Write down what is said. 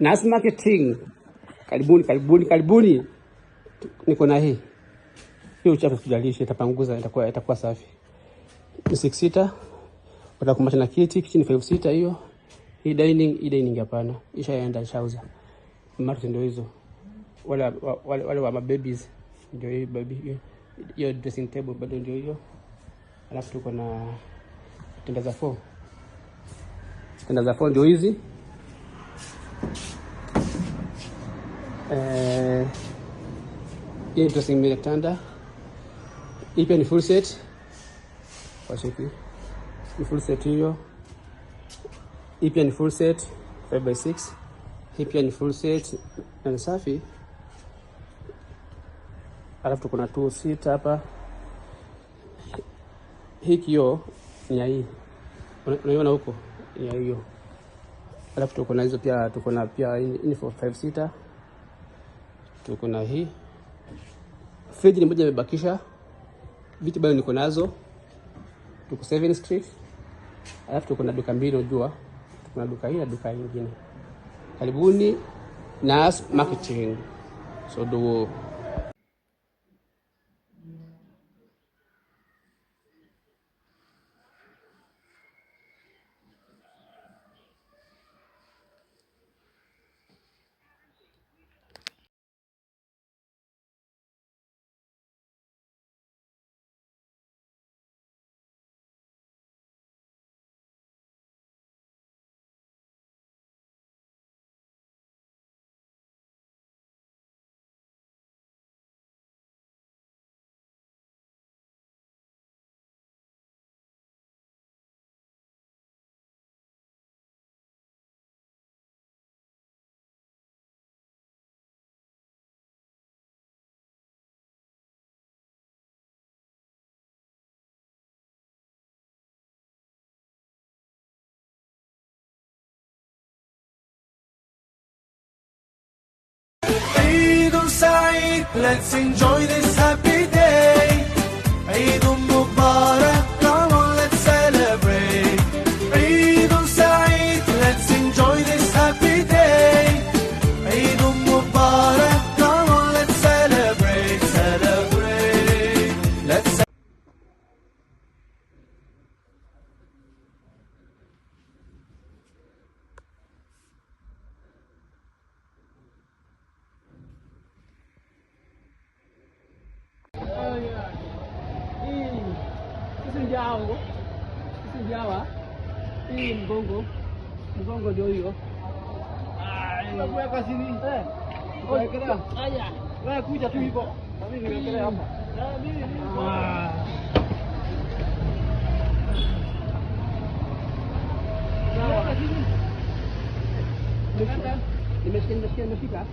Nas Marketing. Karibuni. Niko na hii uchafu kujalisha, itapanguza, itakuwa safi. Ni 6 seater, utakumbasha na kiti ni 5 seater hiyo. Hii dining hapana, ishaenda shauza. Mara ndio hizo. Wale wa babies ndio hii baby. Hiyo dressing table bado ndio hiyo. Alafu tuko na tenda za 4. Tenda za 4 ndio hizi. Hii dressing mirror tanda. Hii pia ni full set. Washiki. Ni full set hiyo. Hii pia ni full set 5x6. Hii pia ni full set na safi. Alafu tuko na 2 seat hapa. Hii kioo ni ya hii. Unaiona huko? Ni ya hiyo. Alafu tuko na hizo pia, tuko na pia hii for 5 seater. Tuko na hii. Fridge ni moja imebakisha. Viti bado niko nazo. Tuko 7 Street. Alafu tuko na duka mbili unajua. Tuko na duka hii na duka nyingine. Karibuni Nas Marketing. So do Let's enjoy this happy day. Eid Mubarak, come on, let's celebrate. Eid Saeed, let's enjoy this happy day. Eid Mubarak, come on, let's celebrate. Let's Jawa. Hii mgongo ndio hiyo. kuweka chini. Wekelea. Haya. Wewe kuja tu hivyo. Na mimi niwekelea hapa. Mimi. Nimeshika.